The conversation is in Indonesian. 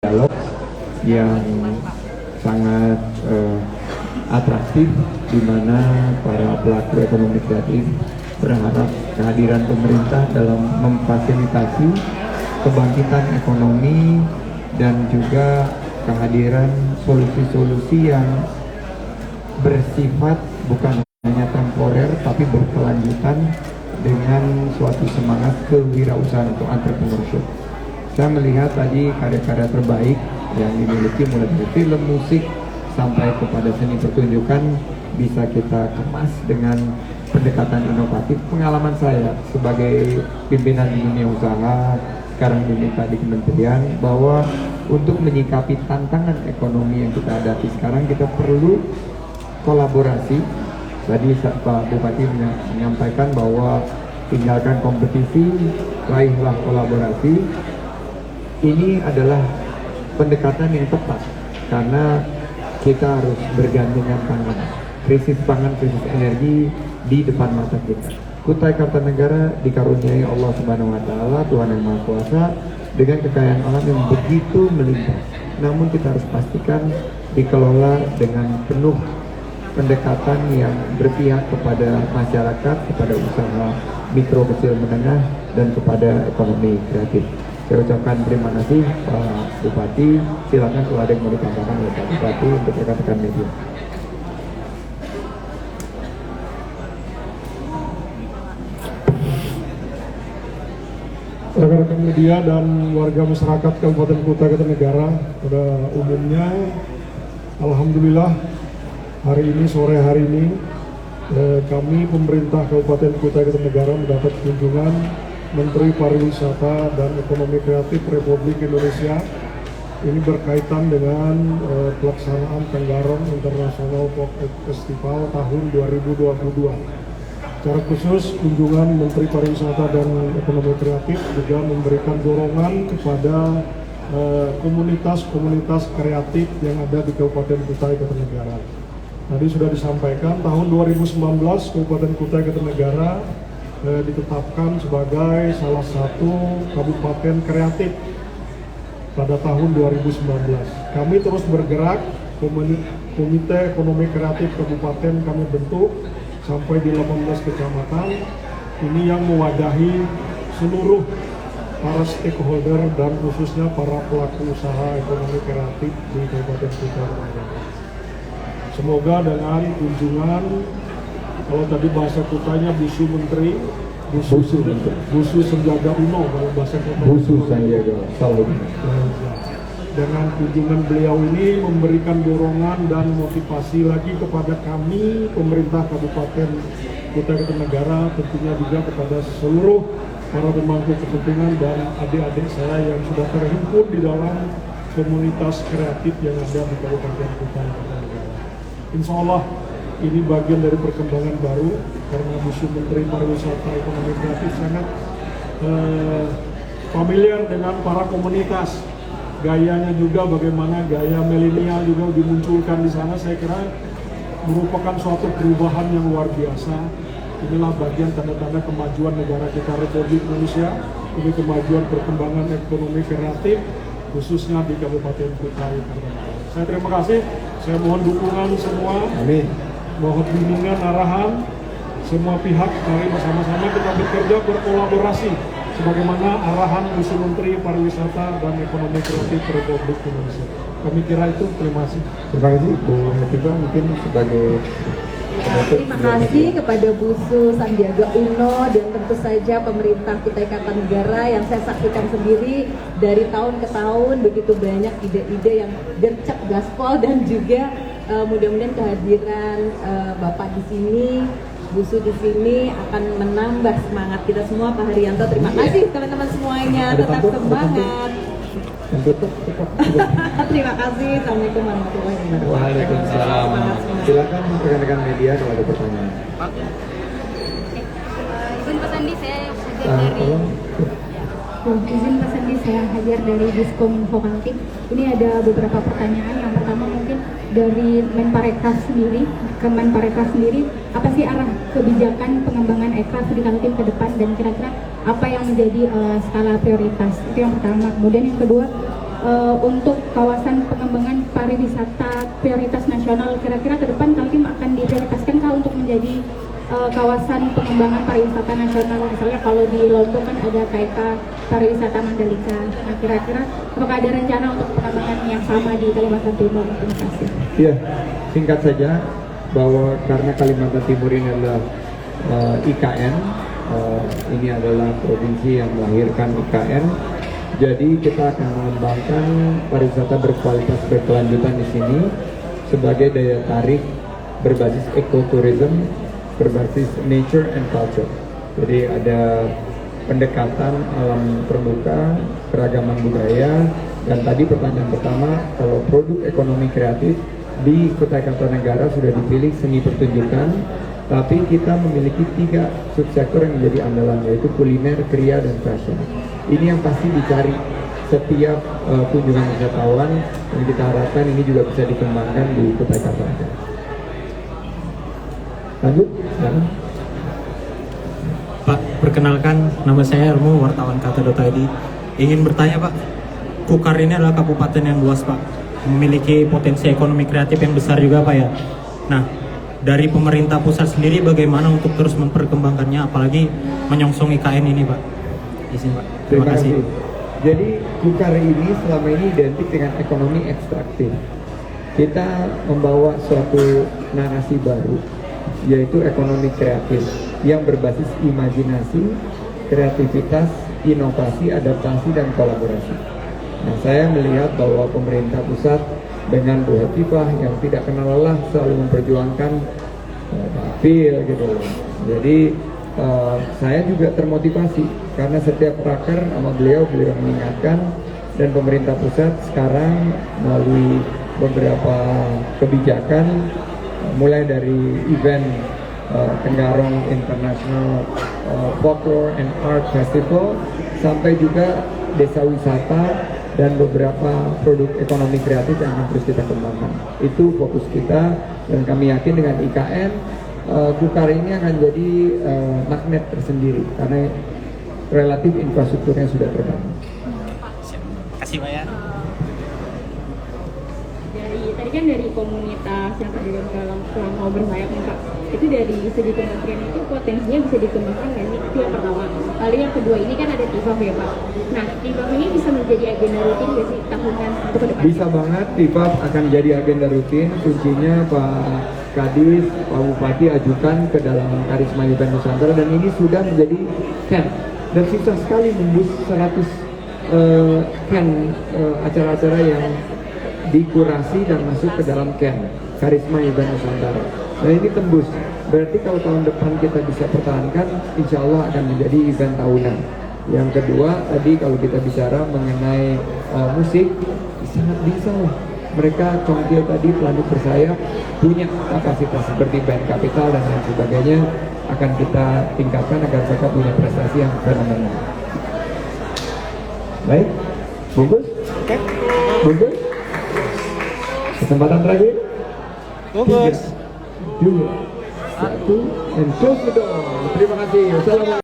dialog yang sangat atraktif, di mana para pelaku ekonomi kreatif berharap kehadiran pemerintah dalam memfasilitasi kebangkitan ekonomi dan juga kehadiran solusi-solusi yang bersifat bukan hanya temporer tapi berkelanjutan dengan suatu semangat kewirausahaan atau entrepreneurship. Saya melihat tadi karya-karya terbaik yang dimiliki mulai dari film, musik, sampai kepada seni pertunjukan bisa kita kemas dengan pendekatan inovatif. Pengalaman saya sebagai pimpinan di dunia usaha, sekarang diminta di kementerian, bahwa untuk menyikapi tantangan ekonomi yang kita hadapi sekarang, kita perlu kolaborasi. Tadi Pak Bupati menyampaikan bahwa tinggalkan kompetisi, raihlah kolaborasi. Ini adalah pendekatan yang tepat karena kita harus bergandengan tangan. Krisis pangan, krisis energi di depan mata kita. Kutai Kartanegara dikaruniai Allah Subhanahu wa taala, Tuhan yang Maha Kuasa, dengan kekayaan alam yang begitu melimpah. Namun kita harus pastikan dikelola dengan penuh pendekatan yang berpihak kepada masyarakat, kepada usaha mikro, kecil, menengah, dan kepada ekonomi kreatif. Saya ucapkan terima kasih Pak Bupati. Silakan kalau ada yang mau ditambahkan oleh Pak Bupati untuk rekan-rekan media. Rekan-rekan media dan warga masyarakat Kabupaten Kutai Kartanegara, pada umumnya, alhamdulillah hari ini, sore hari ini, kami pemerintah Kabupaten Kutai Kartanegara mendapat kunjungan Menteri Pariwisata dan Ekonomi Kreatif Republik Indonesia. Ini berkaitan dengan pelaksanaan Tenggarong International Folk Festival tahun 2022. Secara khusus, kunjungan Menteri Pariwisata dan Ekonomi Kreatif juga memberikan dorongan kepada komunitas-komunitas kreatif yang ada di Kabupaten Kutai Kartanegara. Tadi sudah disampaikan, tahun 2019 Kabupaten Kutai Kartanegara ditetapkan sebagai salah satu kabupaten kreatif pada tahun 2019. Kami terus bergerak, Komite Ekonomi Kreatif Kabupaten kami bentuk sampai di 18 kecamatan. Ini yang mewadahi seluruh para stakeholder dan khususnya para pelaku usaha ekonomi kreatif di Kabupaten Kutai Kartanegara. Semoga dengan kunjungan, kalau tadi bahasa Kutainya Busu Menteri, Busu Sandiaga Uno kalau bahasa Kutai. Busu Sandiaga, salah. Dengan kunjungan beliau ini memberikan dorongan dan motivasi lagi kepada kami, pemerintah Kabupaten Kutai Kartanegara, tentunya juga kepada seluruh para pemangku kepentingan dan adik-adik saya yang sudah terhimpun di dalam komunitas kreatif yang ada di Kabupaten Kutai Kartanegara. Insya Allah ini bagian dari perkembangan baru karena Busu Menteri Pariwisata Ekonomi Kreatif sangat familiar dengan para komunitas. Gayanya juga bagaimana gaya milenial juga dimunculkan di sana, saya kira merupakan suatu perubahan yang luar biasa. Inilah bagian tanda-tanda kemajuan negara kita Republik Indonesia, ini kemajuan perkembangan ekonomi kreatif khususnya di Kabupaten Kutai Kartanegara. Saya terima kasih, saya mohon dukungan semua. Amin. Mohon bimbingan, arahan semua pihak, mari bersama-sama kita bekerja berkolaborasi sebagaimana arahan Busu Menteri Pariwisata dan Ekonomi Kreatif Republik Indonesia. Kami kira itu. Terima kasih. Terima kasih Bu Metika, mungkin sebagai terima kasih kepada Busu Sandiaga Uno dan tentu saja pemerintah Kutai Kartanegara yang saya saksikan sendiri dari tahun ke tahun begitu banyak ide-ide yang gercep gaspol, dan juga mudah-mudahan kehadiran Bapak di sini, Busu di sini akan menambah semangat kita semua. Pak Haryanto, terima kasih teman-teman semuanya, tetap semangat. Terima kasih. Assalamualaikum warahmatullahi wabarakatuh. Waalaikumsalam. Silakan rekan-rekan media kalau ada pertanyaan. Izin Pak Sandi, saya Hajar dari izin Pak Sandi, saya Hajar dari Diskom Vokaltif. Ini ada beberapa pertanyaan. Yang pertama mungkin dari Menparekraf sendiri, ke Menparekraf sendiri, apa sih arah kebijakan pengembangan ekraf di Kaltim ke depan, dan kira-kira apa yang menjadi skala prioritas? Itu yang pertama. Kemudian yang kedua, untuk kawasan pengembangan pariwisata prioritas nasional, kira-kira ke depan Kaltim akan diprioritaskan kah untuk menjadi kawasan pengembangan pariwisata nasional? Misalnya kalau di Lombok kan ada KK pariwisata Mandalika. Nah, kira-kira apakah ada rencana untuk pengembangan yang sama di Kalimantan Timur? Terima kasih. Ya, singkat saja bahwa karena Kalimantan Timur ini adalah IKN, ini adalah provinsi yang melahirkan IKN. Jadi kita akan mengembangkan pariwisata berkualitas berkelanjutan di sini sebagai daya tarik berbasis ekotourism, berbasis nature and culture. Jadi ada pendekatan alam terbuka, keragaman budaya, dan tadi pertanyaan pertama, kalau produk ekonomi kreatif di Kutai Kartanegara sudah dipilih seni pertunjukan, tapi kita memiliki 3 subsektor yang menjadi andalan, yaitu kuliner, kriya, dan fashion. Ini yang pasti dicari setiap kunjungan wisatawan, dan kita harapkan ini juga bisa dikembangkan di Kutai Kartanegara. Lanjut, silakan. Pak, perkenalkan nama saya Elmo, wartawan Kata.id. Ingin bertanya Pak, Kukar ini adalah kabupaten yang luas Pak, memiliki potensi ekonomi kreatif yang besar juga Pak ya. Nah, dari pemerintah pusat sendiri bagaimana untuk terus memperkembangkannya, apalagi menyongsong IKN ini Pak? Izin Pak, terima kasih. Jadi Kukar ini selama ini identik dengan ekonomi ekstraktif. Kita membawa suatu narasi baru, yaitu ekonomi kreatif yang berbasis imajinasi, kreativitas, inovasi, adaptasi, dan kolaborasi. Nah, saya melihat bahwa pemerintah pusat dengan Bu Hetifah yang tidak kenal lelah selalu memperjuangkan dapil gitu loh. Jadi saya juga termotivasi karena setiap raker sama beliau mengingatkan, dan pemerintah pusat sekarang melalui beberapa kebijakan mulai dari event Tenggarong International Folklore and Art Festival sampai juga desa wisata dan beberapa produk ekonomi kreatif yang akan terus kita kembangkan. Itu fokus kita, dan kami yakin dengan IKN Kukar ini akan jadi magnet tersendiri karena relatif infrastrukturnya sudah terbangun. Kasih Pak ya. Tadi kan dari komunitas yang terjadi dalam kelompok bersayap nih Pak, itu dari segi kementerian itu potensinya bisa dikembangkan nggak sih? Itu yang pertama. Lalu yang kedua, ini kan ada TIFAF ya Pak. Nah, TIFAF ini bisa menjadi agenda rutin nggak sih tahunan untuk ke depan? Bisa banget, TIFAF akan jadi agenda rutin. Kuncinya Pak Kadis, Pak Bupati ajukan ke dalam Karisma Event Nusantara, dan ini sudah menjadi camp. Dan susah sekali membus 100 camp acara-acara yang dikurasi dan masuk ke dalam camp Karisma Event Nusantara. Nah, ini tembus. Berarti kalau tahun depan kita bisa pertahankan, insya Allah akan menjadi event tahunan. Yang kedua, tadi kalau kita bicara mengenai musik, sangat bisa lah. Mereka Congkil tadi, Pelanut Bersayap, punya kapasitas seperti band Kapital dan lain sebagainya, akan kita tingkatkan agar mereka punya prestasi yang fenomenal. Baik, bungkus? Bungkus? Kesempatan terakhir? Bungkus. 2, 1, and close the door. Terima kasih. Wassalamualaikum.